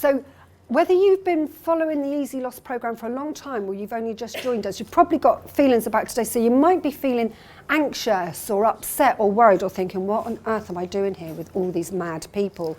So whether you've been following the Easyloss program for a long time or you've only just joined us, you've probably got feelings about today. So you might be feeling anxious or upset or worried or thinking, what on earth am I doing here with all these mad people?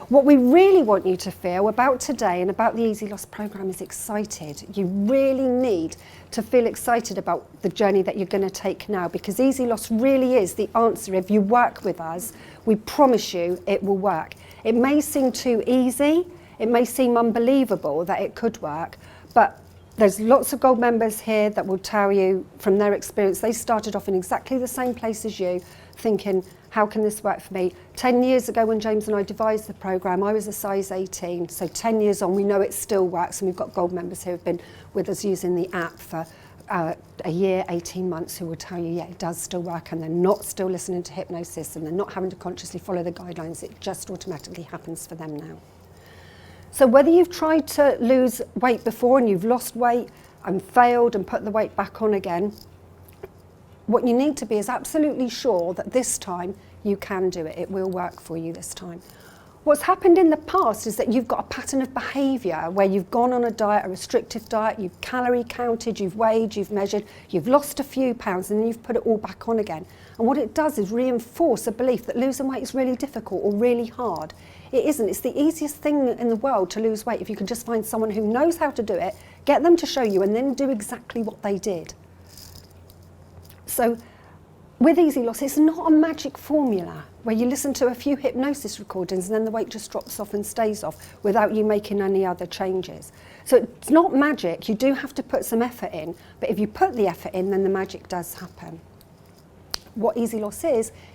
What we really want you to feel about today and about the Easyloss program is excited. You really need to feel excited about the journey that you're going to take now, because Easyloss really is the answer. If you work with us, we promise you it will work. It may seem too easy, it may seem unbelievable that it could work, but there's lots of gold members here that will tell you from their experience, they started off in exactly the same place as you, thinking, how can this work for me? 10 years ago when James and I devised the programme, I was a size 18. So 10 years on, we know it still works, and we've got gold members who have been with us using the app for a year, 18 months, who will tell you, yeah, it does still work, and they're not still listening to hypnosis, and they're not having to consciously follow the guidelines. It just automatically happens for them now. So whether you've tried to lose weight before and you've lost weight and failed and put the weight back on again, what you need to be is absolutely sure that this time you can do it. It will work for you this time. What's happened in the past is that you've got a pattern of behaviour where you've gone on a diet, a restrictive diet, you've calorie counted, you've weighed, you've measured, you've lost a few pounds, and then you've put it all back on again. And what it does is reinforce a belief that losing weight is really difficult or really hard. It isn't. It's the easiest thing in the world to lose weight if you can just find someone who knows how to do it, get them to show you, and then do exactly what they did. So with Easyloss, it's not a magic formula where you listen to a few hypnosis recordings and then the weight just drops off and stays off without you making any other changes. So it's not magic. You do have to put some effort in, but if you put the effort in, then the magic does happen. What Easyloss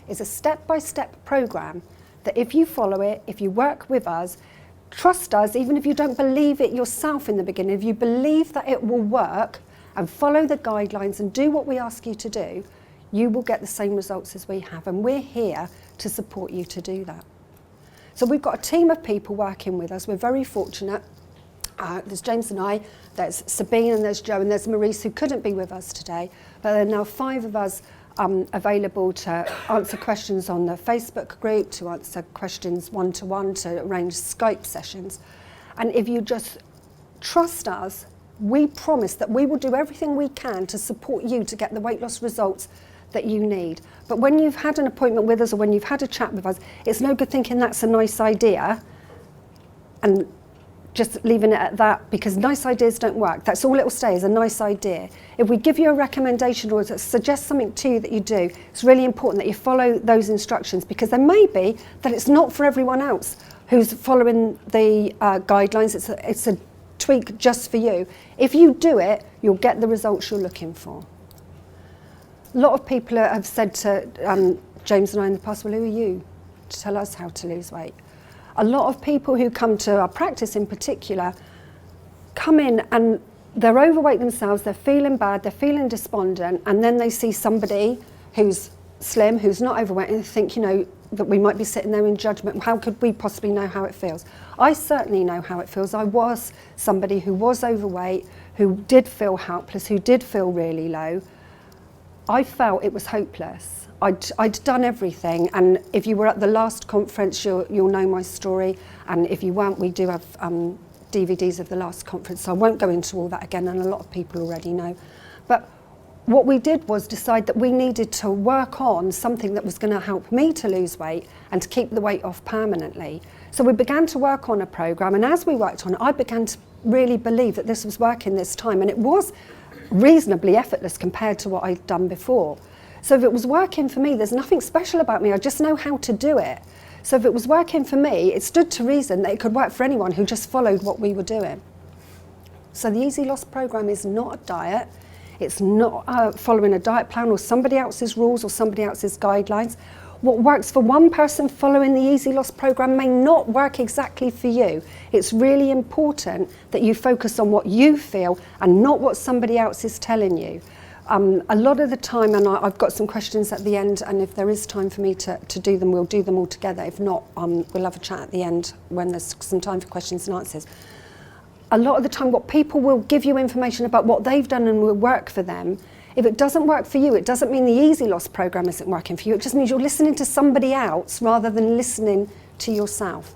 is a step-by-step program that if you follow it, if you work with us, trust us, even if you don't believe it yourself in the beginning, if you believe that it will work and follow the guidelines and do what we ask you to do, you will get the same results as we have, and we're here to support you to do that. So we've got a team of people working with us. We're very fortunate. There's James and I, there's Sabine, and there's Jo, and there's Maurice, who couldn't be with us today, but there are now 5 of us available to answer questions on the Facebook group, to answer questions one-to-one, to arrange Skype sessions. And if you just trust us, we promise that we will do everything we can to support you to get the weight loss results that you need. But when you've had an appointment with us or when you've had a chat with us, it's no good thinking that's a nice idea and just leaving it at that, because nice ideas don't work. That's all it will stay, is a nice idea. If we give you a recommendation or suggest something to you that you do, it's really important that you follow those instructions, because there may be that it's not for everyone else who's following the guidelines. It's a tweak just for you. If you do it, you'll get the results you're looking for. A lot of people have said to James and I in the past, well, who are you to tell us how to lose weight? A lot of people who come to our practice in particular come in and they're overweight themselves, they're feeling bad, they're feeling despondent, and then they see somebody who's slim, who's not overweight, and they think, you know, that we might be sitting there in judgment. How could we possibly know how it feels? I certainly know how it feels. I was somebody who was overweight, who did feel helpless, who did feel really low. I felt it was hopeless. I'd done everything, and if you were at the last conference, you'll know my story, and if you weren't, we do have DVDs of the last conference, so I won't go into all that again, and a lot of people already know. But what we did was decide that we needed to work on something that was going to help me to lose weight and to keep the weight off permanently. So we began to work on a program, and as we worked on it, I began to really believe that this was working this time, and it was reasonably effortless compared to what I'd done before. So if it was working for me, there's nothing special about me, I just know how to do it. So if it was working for me, it stood to reason that it could work for anyone who just followed what we were doing. So the Easyloss program is not a diet. It's not following a diet plan or somebody else's rules or somebody else's guidelines. What works for one person following the Easyloss program may not work exactly for you. It's really important that you focus on what you feel and not what somebody else is telling you. A lot of the time, and I've got some questions at the end, and if there is time for me to do them, we'll do them all together. If not, we'll have a chat at the end when there's some time for questions and answers. A lot of the time, what people will give you information about what they've done and will work for them. If it doesn't work for you, it doesn't mean the Easyloss program isn't working for you. It just means you're listening to somebody else rather than listening to yourself.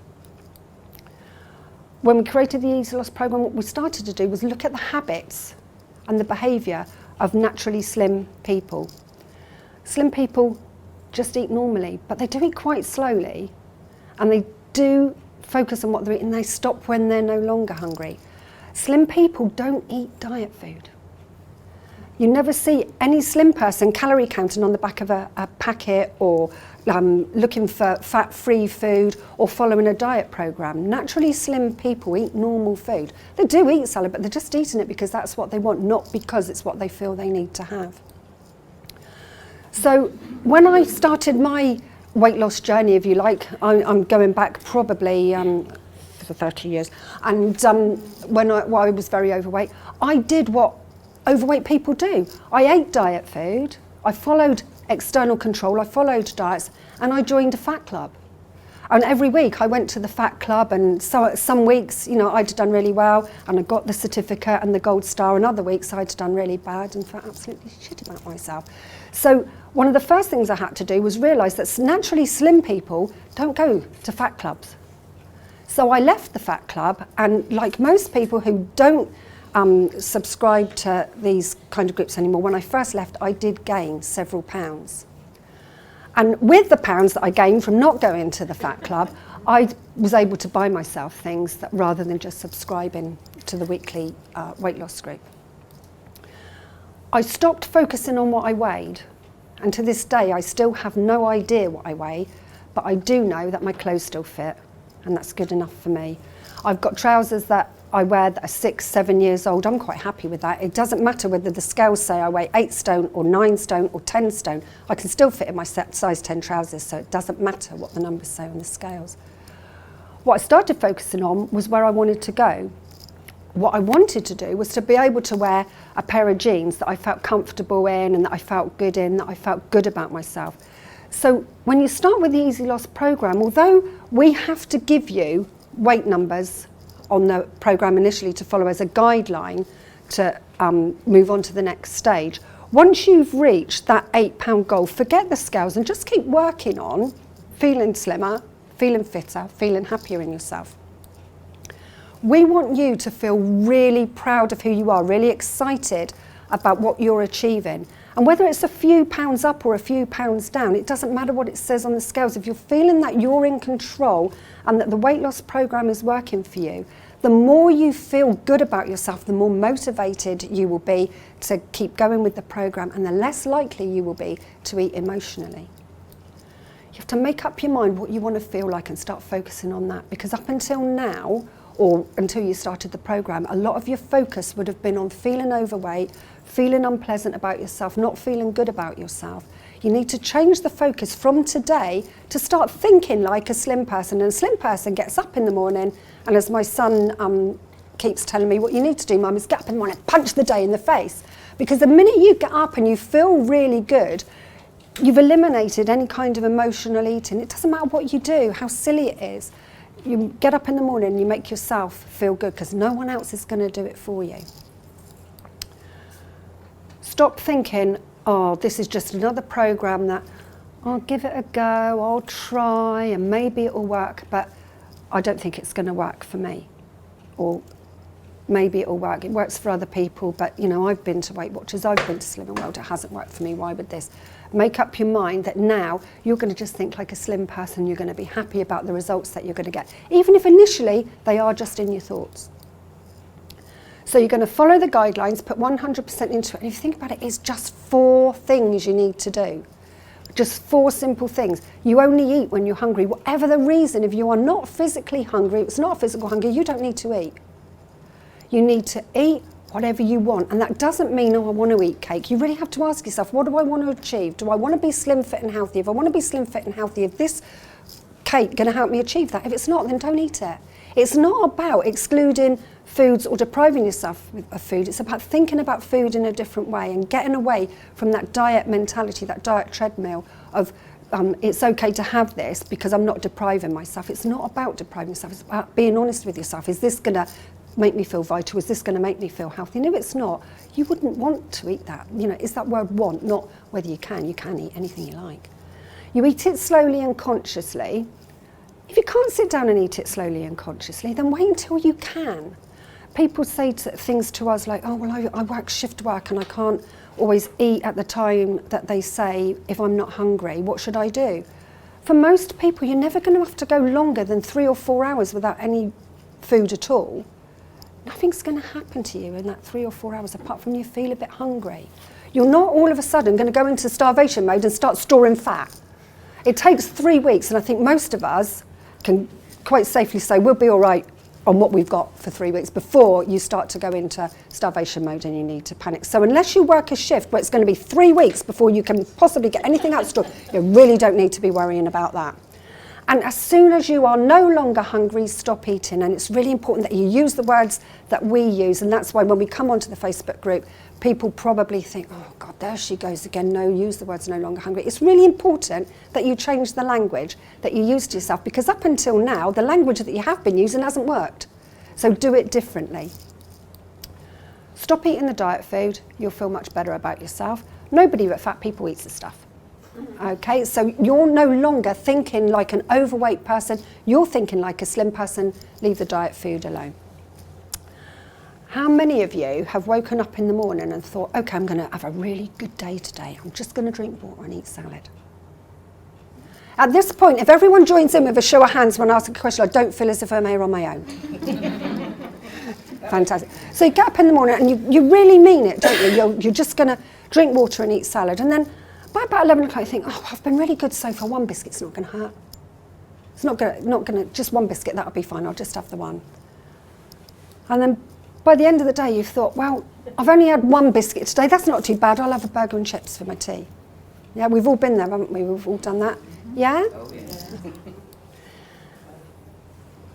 when we created the Easyloss program, what we started to do was look at the habits and the behaviour of naturally slim people. Slim people just eat normally, but they do eat quite slowly, and they do focus on what they're eating. They stop when they're no longer hungry. Slim people don't eat diet food. You never see any slim person calorie counting on the back of a packet, or looking for fat-free food, or following a diet program. Naturally slim people eat normal food. They do eat salad, but they're just eating it because that's what they want, not because it's what they feel they need to have. So when I started my weight loss journey, if you like, I'm going back probably for 30 years, and when I was very overweight, I did what overweight people do. I ate diet food, I followed external control, I followed diets, and I joined a fat club. And every week I went to the fat club, and so some weeks, you know, I'd done really well and I got the certificate and the gold star, and other weeks I'd done really bad and felt absolutely shit about myself. So one of the first things I had to do was realise that naturally slim people don't go to fat clubs. So I left the fat club, and like most people who don't subscribe to these kind of groups anymore, when I first left I did gain several pounds. And with the pounds that I gained from not going to the fat club, I was able to buy myself things that, rather than just subscribing to the weekly weight loss group. I stopped focusing on what I weighed, and to this day I still have no idea what I weigh, but I do know that my clothes still fit, and that's good enough for me. I've got trousers that I wear that are 6, 7 years old. I'm quite happy with that. It doesn't matter whether the scales say I weigh 8 stone or 9 stone or 10 stone. I can still fit in my size 10 trousers, so it doesn't matter what the numbers say on the scales. What I started focusing on was where I wanted to go. What I wanted to do was to be able to wear a pair of jeans that I felt comfortable in, and that I felt good in, that I felt good about myself. So when you start with the Easyloss program, although we have to give you weight numbers on the program initially to follow as a guideline to move on to the next stage, once you've reached that 8 pound goal, forget the scales and just keep working on feeling slimmer, feeling fitter, feeling happier in yourself. We want you to feel really proud of who you are, really excited about what you're achieving. And whether it's a few pounds up or a few pounds down, it doesn't matter what it says on the scales. If you're feeling that you're in control and that the weight loss program is working for you, the more you feel good about yourself, the more motivated you will be to keep going with the program, and the less likely you will be to eat emotionally. You have to make up your mind what you want to feel like and start focusing on that, because up until now, or until you started the program, a lot of your focus would have been on feeling overweight, feeling unpleasant about yourself, not feeling good about yourself. You need to change the focus from today to start thinking like a slim person. And a slim person gets up in the morning, and as my son keeps telling me, what you need to do, Mum, is get up in the morning, punch the day in the face. Because the minute you get up and you feel really good, you've eliminated any kind of emotional eating. It doesn't matter what you do, how silly it is. You get up in the morning and you make yourself feel good, because no one else is going to do it for you. Stop thinking, oh, this is just another program that I'll give it a go, I'll try, and maybe it'll work, but I don't think it's going to work for me. Or maybe it'll work, it works for other people, but you know, I've been to Weight Watchers, I've been to Slim and World, it hasn't worked for me, why would this? Make up your mind that now you're going to just think like a slim person, you're going to be happy about the results that you're going to get, even if initially they are just in your thoughts. So you're going to follow the guidelines, put 100% into it, and if you think about it, it's just 4 things you need to do. Just 4 simple things. You only eat when you're hungry, whatever the reason. If you are not physically hungry, it's not a physical hunger, you don't need to eat. You need to eat whatever you want, and that doesn't mean, oh, I want to eat cake. You really have to ask yourself, what do I want to achieve? Do I want to be slim, fit and healthy? If I want to be slim, fit and healthy, is this cake going to help me achieve that? If it's not, then don't eat it. It's not about excluding foods or depriving yourself of food. It's about thinking about food in a different way and getting away from that diet mentality, that diet treadmill of it's okay to have this because I'm not depriving myself. It's not about depriving yourself. It's about being honest with yourself. Is this going to make me feel vital? Is this going to make me feel healthy? No, it's not. You wouldn't want to eat that. You know, it's that word want, not whether you can. You can eat anything you like. You eat it slowly and consciously. If you can't sit down and eat it slowly and consciously, then wait until you can. People say things to us like, oh, well, I work shift work and I can't always eat at the time that they say if I'm not hungry. What should I do? For most people, you're never going to have to go longer than 3 or 4 hours without any food at all. Nothing's going to happen to you in that 3 or 4 hours apart from you feel a bit hungry. You're not all of a sudden going to go into starvation mode and start storing fat. It takes 3 weeks, and I think most of us can quite safely say we'll be all right on what we've got for 3 weeks before you start to go into starvation mode and you need to panic. So unless you work a shift where it's going to be 3 weeks before you can possibly get anything out of store, you really don't need to be worrying about that. And as soon as you are no longer hungry, stop eating. And it's really important that you use the words that we use. And that's why when we come onto the Facebook group, people probably think, oh God, there she goes again. No, use the words no longer hungry. It's really important that you change the language that you use to yourself, because up until now, the language that you have been using hasn't worked. So do it differently. Stop eating the diet food. You'll feel much better about yourself. Nobody but fat people eats the stuff. Okay, so you're no longer thinking like an overweight person, you're thinking like a slim person. Leave the diet food alone. How many of you have woken up in the morning and thought, okay, I'm going to have a really good day today, I'm just going to drink water and eat salad? At this point, if everyone joins in with a show of hands when I ask a question, I don't feel as if I'm here on my own. Fantastic. So you get up in the morning and you really mean it, don't you? You're just going to drink water and eat salad, and then by about 11 o'clock, I think, oh, I've been really good so far. One biscuit's not going to hurt. It's not going to, just one biscuit, that'll be fine. I'll just have the one. And then by the end of the day, you've thought, well, I've only had one biscuit today. That's not too bad. I'll have a burger and chips for my tea. Yeah, we've all been there, haven't we? We've all done that. Yeah? Oh, yeah.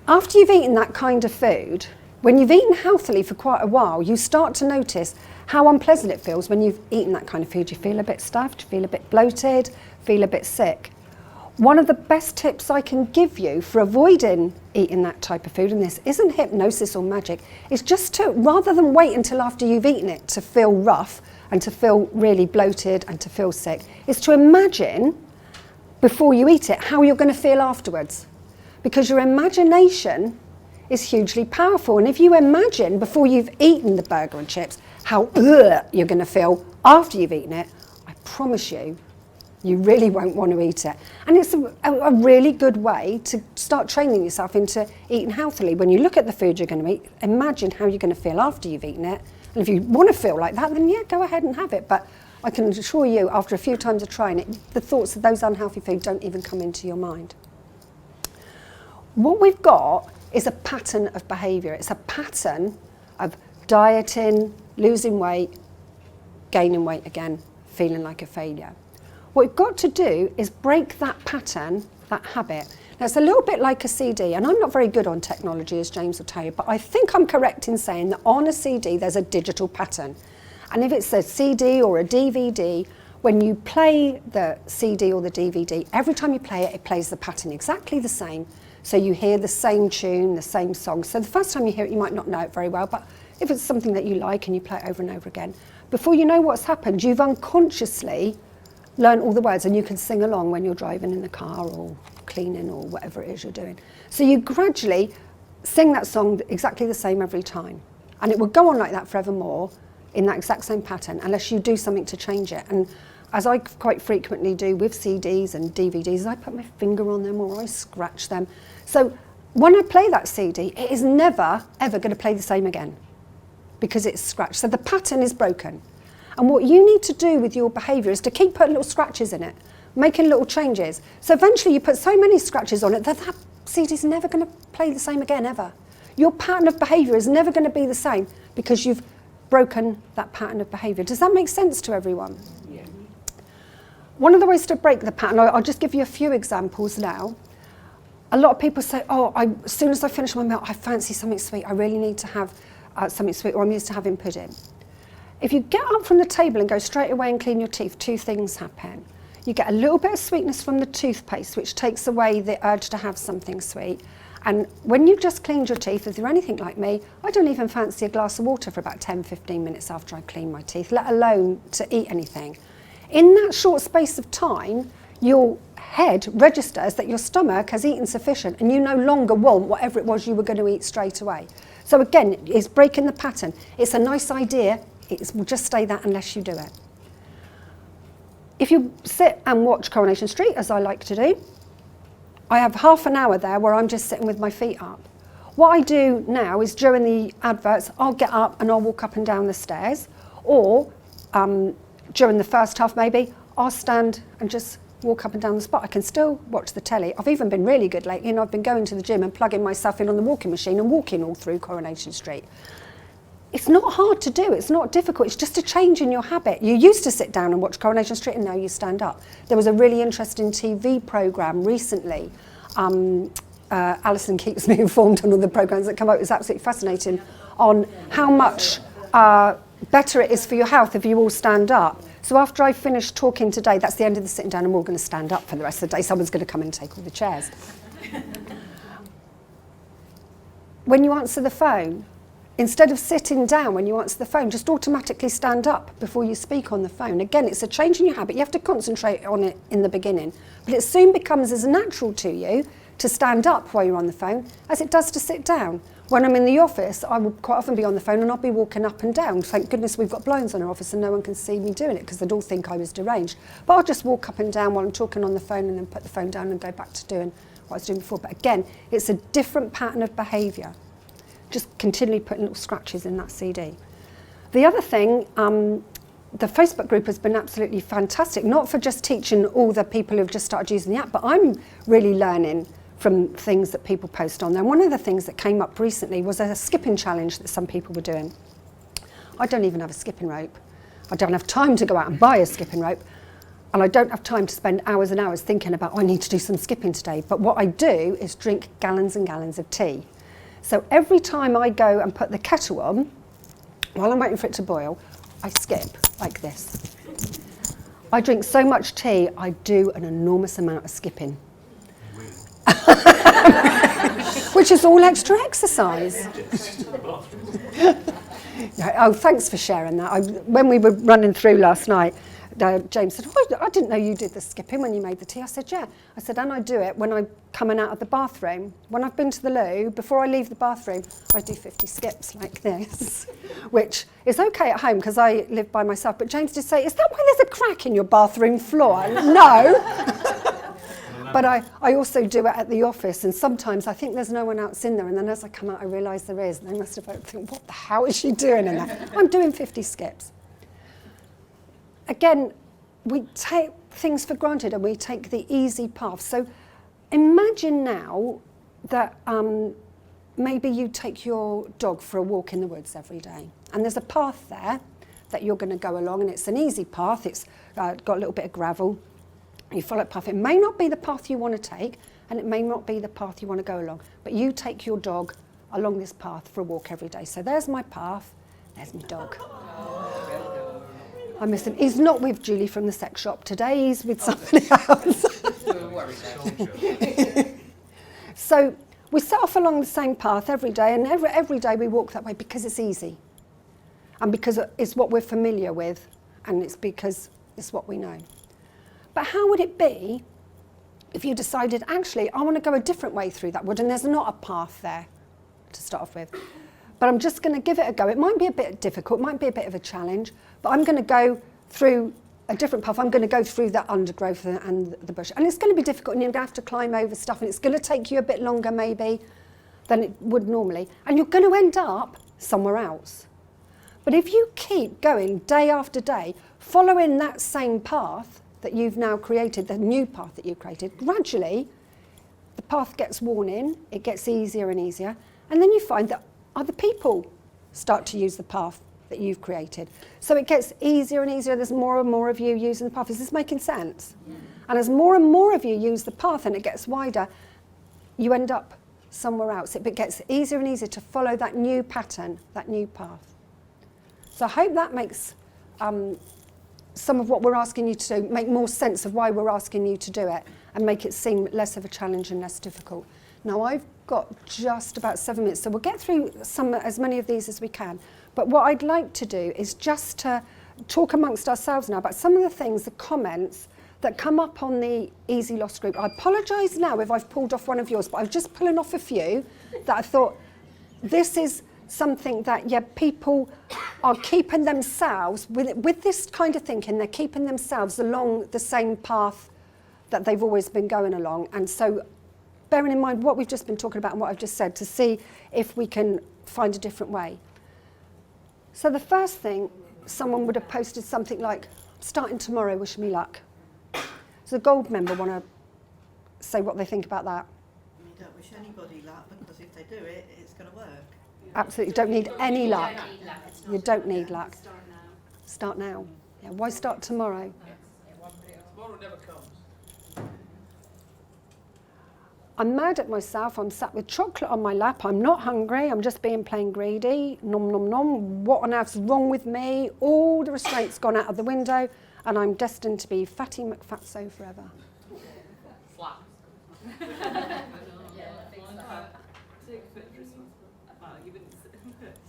After you've eaten that kind of food, when you've eaten healthily for quite a while, you start to notice how unpleasant it feels when you've eaten that kind of food. You feel a bit stuffed, you feel a bit bloated, feel a bit sick. One of the best tips I can give you for avoiding eating that type of food, and this isn't hypnosis or magic, is just to, rather than wait until after you've eaten it to feel rough and to feel really bloated and to feel sick, is to imagine before you eat it how you're going to feel afterwards. Because your imagination is hugely powerful. And if you imagine before you've eaten the burger and chips how you're going to feel after you've eaten it, I promise you, you really won't want to eat it. And it's a really good way to start training yourself into eating healthily. When you look at the food you're going to eat, imagine how you're going to feel after you've eaten it. And if you want to feel like that, then yeah, go ahead and have it. But I can assure you, after a few times of trying it, the thoughts of those unhealthy foods don't even come into your mind. What we've got is a pattern of behaviour. It's a pattern of dieting, losing weight, gaining weight again, feeling like a failure. What we've got to do is break that pattern, that habit. Now it's a little bit like a CD, and I'm not very good on technology, as James will tell you, but I think I'm correct in saying that on a CD there's a digital pattern. And if it's a CD or a DVD, when you play the CD or the DVD, every time you play it, it plays the pattern exactly the same. So you hear the same tune, the same song. So the first time you hear it, you might not know it very well, but if it's something that you like and you play it over and over again, before you know what's happened, you've unconsciously learned all the words, and you can sing along when you're driving in the car or cleaning or whatever it is you're doing. So you gradually sing that song exactly the same every time. And it will go on like that forevermore in that exact same pattern unless you do something to change it. And as I quite frequently do with CDs and DVDs, I put my finger on them or I scratch them. So when I play that CD, it is never, ever going to play the same again because it's scratched. So the pattern is broken. And what you need to do with your behaviour is to keep putting little scratches in it, making little changes. So eventually you put so many scratches on it that that CD is never going to play the same again, ever. Your pattern of behaviour is never going to be the same because you've broken that pattern of behaviour. Does that make sense to everyone? Yeah. One of the ways to break the pattern, I'll just give you a few examples now. A lot of people say, oh, as soon as I finish my meal, I fancy something sweet. I really need to have something sweet, or I'm used to having pudding. If you get up from the table and go straight away and clean your teeth, two things happen. You get a little bit of sweetness from the toothpaste, which takes away the urge to have something sweet. And when you've just cleaned your teeth, if you're anything like me, I don't even fancy a glass of water for about 10-15 minutes after I clean my teeth, let alone to eat anything. In that short space of time, you'll head registers that your stomach has eaten sufficient and you no longer want whatever it was you were going to eat straight away. So again, it's breaking the pattern. It's a nice idea, it will just stay that unless you do it. If you sit and watch Coronation Street, as I like to do, I have half an hour there where I'm just sitting with my feet up. What I do now is during the adverts, I'll get up and I'll walk up and down the stairs, or during the first half maybe, I'll stand and just walk up and down the spot. I can still watch the telly. I've even been really good lately, and I've been going to the gym and plugging myself in on the walking machine and walking all through Coronation Street. It's not hard to do, it's not difficult, it's just a change in your habit. You used to sit down and watch Coronation Street and now you stand up. There was a really interesting TV programme recently. Alison keeps me informed on all the programmes that come out. It's absolutely fascinating on how much better it is for your health if you all stand up. So after I finish talking today, that's the end of the sitting down and we're all going to stand up for the rest of the day. Someone's going to come and take all the chairs. When you answer the phone, instead of sitting down when you answer the phone, just automatically stand up before you speak on the phone. Again, it's a change in your habit. You have to concentrate on it in the beginning, but it soon becomes as natural to you to stand up while you're on the phone as it does to sit down. When I'm in the office, I will quite often be on the phone and I'll be walking up and down. Thank goodness we've got blinds on our office and no one can see me doing it because they'd all think I was deranged. But I'll just walk up and down while I'm talking on the phone and then put the phone down and go back to doing what I was doing before. But again, it's a different pattern of behaviour. Just continually putting little scratches in that CD. The other thing, the Facebook group has been absolutely fantastic, not for just teaching all the people who've just started using the app, but I'm really learning from things that people post on there. And one of the things that came up recently was a skipping challenge that some people were doing. I don't even have a skipping rope. I don't have time to go out and buy a skipping rope. And I don't have time to spend hours and hours thinking about, I need to do some skipping today. But what I do is drink gallons and gallons of tea. So every time I go and put the kettle on, while I'm waiting for it to boil, I skip like this. I drink so much tea, I do an enormous amount of skipping. Which is all extra exercise. Oh, thanks for sharing that. When we were running through last night, James said, oh, I didn't know you did the skipping when you made the tea. I said, yeah. I said, and I do it when I'm coming out of the bathroom. When I've been to the loo, before I leave the bathroom, I do 50 skips like this, which is okay at home because I live by myself. But James did say, is that why there's a crack in your bathroom floor? No. But I also do it at the office, and sometimes I think there's no one else in there, and then as I come out, I realise there is. And they must have think, what the hell is she doing in there? I'm doing 50 skips. Again, we take things for granted and we take the easy path. So imagine now that maybe you take your dog for a walk in the woods every day, and there's a path there that you're going to go along, and it's an easy path. It's got a little bit of gravel. You follow that path. It may not be the path you want to take, and it may not be the path you want to go along, but you take your dog along this path for a walk every day. So there's my path, there's my dog. I miss him. He's not with Julie from the sex shop today, he's with somebody else. So we set off along the same path every day, and every day we walk that way because it's easy, and because it's what we're familiar with, and it's because it's what we know. But how would it be if you decided, actually, I want to go a different way through that wood, and there's not a path there to start off with, but I'm just going to give it a go. It might be a bit difficult, it might be a bit of a challenge, but I'm going to go through a different path. I'm going to go through the undergrowth and the bush, and it's going to be difficult, and you're going to have to climb over stuff, and it's going to take you a bit longer maybe than it would normally, and you're going to end up somewhere else. But if you keep going day after day, following that same path that you've now created, the new path that you've created, gradually the path gets worn in, it gets easier and easier, and then you find that other people start to use the path that you've created. So it gets easier and easier, there's more and more of you using the path. Is this making sense? Yeah. And as more and more of you use the path and it gets wider, you end up somewhere else. It gets easier and easier to follow that new pattern, that new path. So I hope that makes some of what we're asking you to do make more sense of why we're asking you to do it, and make it seem less of a challenge and less difficult. Now I've got just about 7 minutes, so we'll get through as many of these as we can. But what I'd like to do is just to talk amongst ourselves now about some of the things, the comments that come up on the Easyloss group. I apologise now if I've pulled off one of yours, but I was just pulling off a few that I thought, this is something that, people are keeping themselves, with this kind of thinking, they're keeping themselves along the same path that they've always been going along. And so, bearing in mind what we've just been talking about and what I've just said, to see if we can find a different way. So the first thing, someone would have posted something like, starting tomorrow, wish me luck. Does a gold member want to say what they think about that? You don't wish anybody luck, because if they do it, it's going to work. Absolutely, don't need any luck. You don't need luck. Start now. Yeah, why start tomorrow? Tomorrow never comes. I'm mad at myself, I'm sat with chocolate on my lap, I'm not hungry, I'm just being plain greedy, nom nom nom, what on earth's wrong with me? All the restraint's gone out of the window and I'm destined to be Fatty McFatso forever. Flat.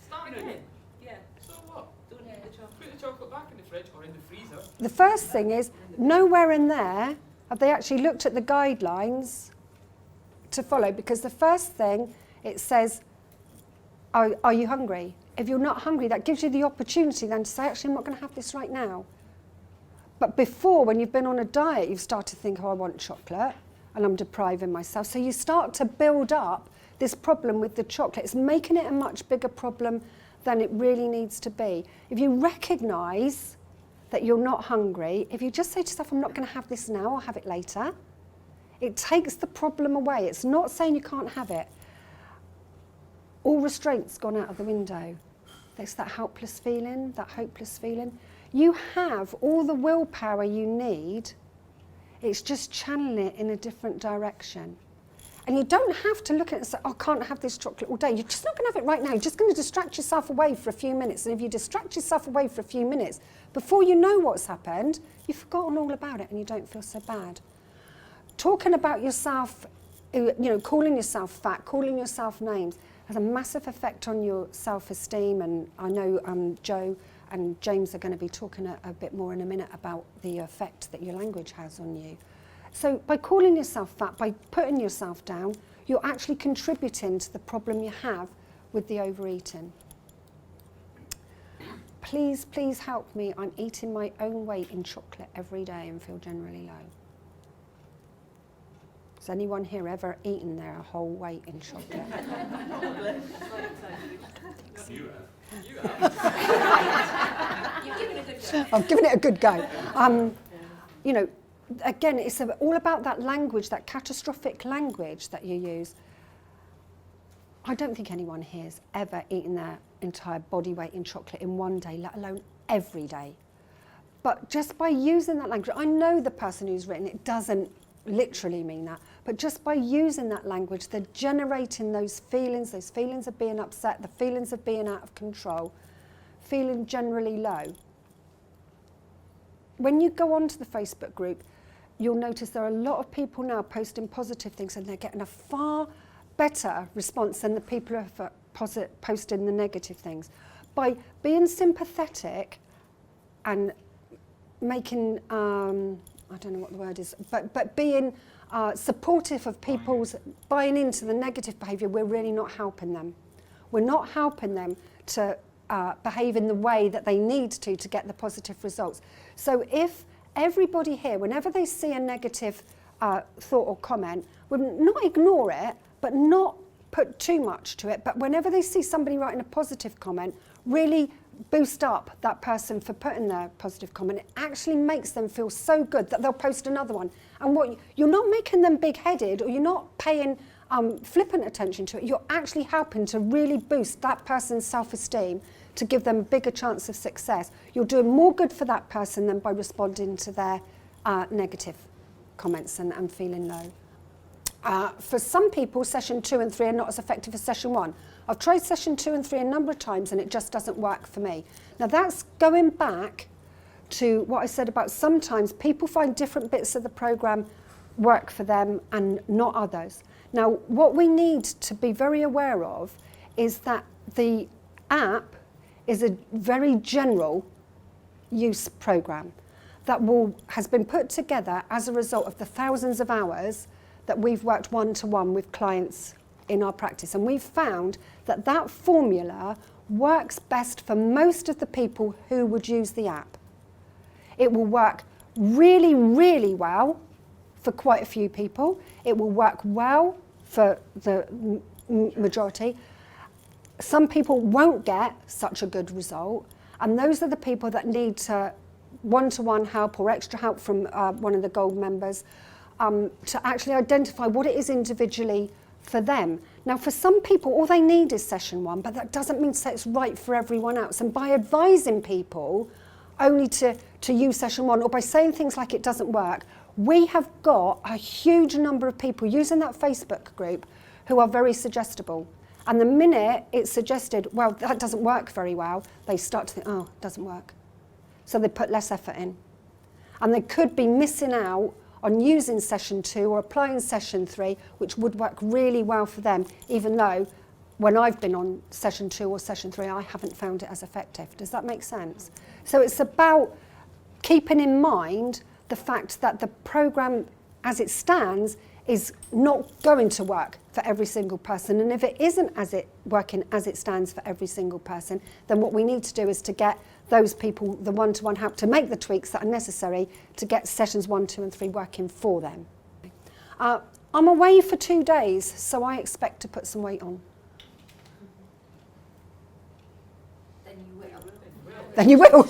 Start again. Yeah. So what? Don't eat the chocolate. Put the chocolate back in the fridge or in the freezer. The first thing is, nowhere in there have they actually looked at the guidelines to follow, because the first thing it says, are you hungry? If you're not hungry, that gives you the opportunity then to say, actually, I'm not going to have this right now. But before, when you've been on a diet, you've started to think, oh, I want chocolate, and I'm depriving myself. So you start to build up this problem with the chocolate. It's making it a much bigger problem than it really needs to be. If you recognise that you're not hungry, if you just say to yourself, I'm not going to have this now, I'll have it later, it takes the problem away. It's not saying you can't have it. All restraint's gone out of the window. There's that helpless feeling, that hopeless feeling. You have all the willpower you need. It's just channeling it in a different direction. And you don't have to look at it and say, oh, I can't have this chocolate all day. You're just not going to have it right now. You're just going to distract yourself away for a few minutes. And if you distract yourself away for a few minutes, before you know what's happened, you've forgotten all about it and you don't feel so bad. Talking about yourself, calling yourself fat, calling yourself names, has a massive effect on your self-esteem. And I know Joe and James are going to be talking a bit more in a minute about the effect that your language has on you. So by calling yourself fat, by putting yourself down, you're actually contributing to the problem you have with the overeating. Please, please help me. I'm eating my own weight in chocolate every day and feel generally low. Has anyone here ever eaten their whole weight in chocolate? You have. You've given it a good go. I've given it a good go. Again, it's all about that language, that catastrophic language that you use. I don't think anyone here has ever eaten their entire body weight in chocolate in one day, let alone every day. But just by using that language, I know the person who's written it doesn't literally mean that, but just by using that language, they're generating those feelings of being upset, the feelings of being out of control, feeling generally low. When you go onto the Facebook group, you'll notice there are a lot of people now posting positive things and they're getting a far better response than the people who are posting the negative things. By being sympathetic and making, I don't know what the word is, but being supportive of people's buying into the negative behaviour, we're really not helping them. We're not helping them to behave in the way that they need to get the positive results. So if everybody here, whenever they see a negative thought or comment, would not ignore it, but not put too much to it, but whenever they see somebody writing a positive comment, really boost up that person for putting their positive comment. It actually makes them feel so good that they'll post another one. And you're not making them big-headed, or you're not paying flippant attention to it. You're actually helping to really boost that person's self-esteem to give them a bigger chance of success. You're doing more good for that person than by responding to their negative comments and feeling low. For some people, session 2 and 3 are not as effective as session 1. I've tried session 2 and 3 a number of times and it just doesn't work for me. Now that's going back to what I said about sometimes people find different bits of the programme work for them and not others. Now what we need to be very aware of is that the app is a very general use programme. that has been put together as a result of the thousands of hours that we've worked one-to-one with clients in our practice. And we've found that that formula works best for most of the people who would use the app. It will work really, really well for quite a few people. It will work well for the majority. Some people won't get such a good result, and those are the people that need one-to-one help or extra help from one of the Gold members to actually identify what it is individually for them. Now, for some people, all they need is session 1, but that doesn't mean that it's right for everyone else. And by advising people only to use session 1, or by saying things like it doesn't work, we have got a huge number of people using that Facebook group who are very suggestible. And the minute it's suggested, well, that doesn't work very well, they start to think, oh, it doesn't work. So they put less effort in. And they could be missing out on using session 2 or applying session 3, which would work really well for them, even though when I've been on session 2 or session 3, I haven't found it as effective. Does that make sense? So it's about keeping in mind the fact that the programme as it stands is not going to work for every single person. And if it isn't working as it stands for every single person, then what we need to do is to get those people the one-to-one help to make the tweaks that are necessary to get sessions 1, 2 and 3 working for them. I'm away for 2 days, so I expect to put some weight on. Then you will. Then you will.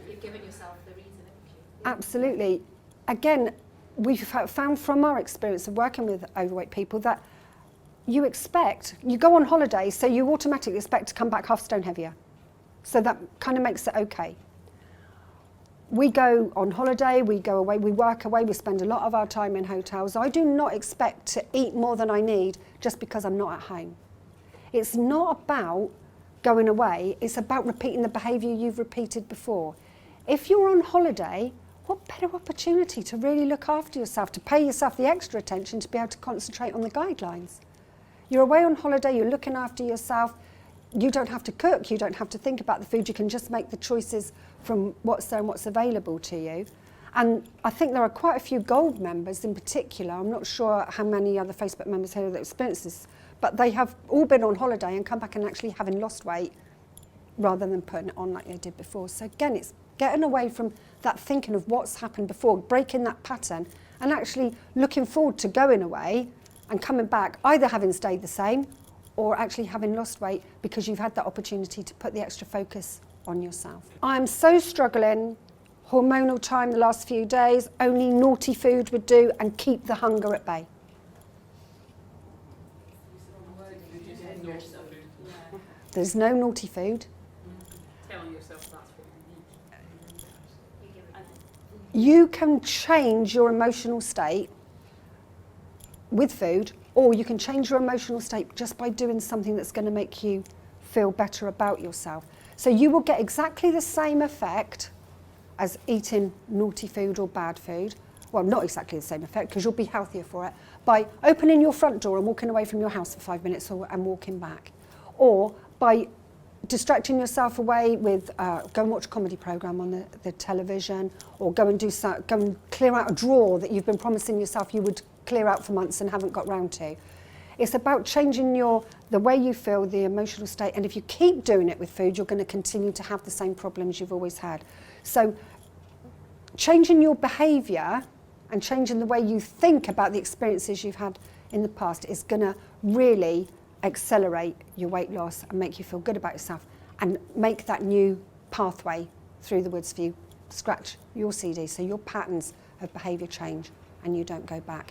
You've given yourself the reason, haven't you? Absolutely. Again, we've found from our experience of working with overweight people that you go on holiday, so you automatically expect to come back half a stone heavier. So that kind of makes it okay. We go on holiday, we go away, we work away, we spend a lot of our time in hotels. I do not expect to eat more than I need just because I'm not at home. It's not about going away, it's about repeating the behaviour you've repeated before. If you're on holiday, what better opportunity to really look after yourself, to pay yourself the extra attention to be able to concentrate on the guidelines. You're away on holiday, you're looking after yourself, you don't have to cook, you don't have to think about the food, you can just make the choices from what's there and what's available to you. And I think there are quite a few Gold members in particular, I'm not sure how many other Facebook members here that experience this, but they have all been on holiday and come back and actually having lost weight rather than putting it on like they did before. So again, it's getting away from that thinking of what's happened before, breaking that pattern and actually looking forward to going away and coming back, either having stayed the same or actually having lost weight because you've had that opportunity to put the extra focus on yourself. I'm so struggling, hormonal time the last few days, only naughty food would do and keep the hunger at bay. There's no naughty food. Telling yourself that's what you need. You can change your emotional state with food, or you can change your emotional state just by doing something that's going to make you feel better about yourself. So you will get exactly the same effect as eating naughty food or bad food. Well, not exactly the same effect because you'll be healthier for it, by opening your front door and walking away from your house for 5 minutes and walking back. Or by distracting yourself away with, go and watch a comedy programme on the television, or go and clear out a drawer that you've been promising yourself you would clear out for months and haven't got round to. It's about changing the way you feel, the emotional state, and if you keep doing it with food, you're going to continue to have the same problems you've always had. So changing your behaviour and changing the way you think about the experiences you've had in the past is going to really accelerate your weight loss and make you feel good about yourself and make that new pathway through the woods for you. Scratch your CD so your patterns of behaviour change and you don't go back.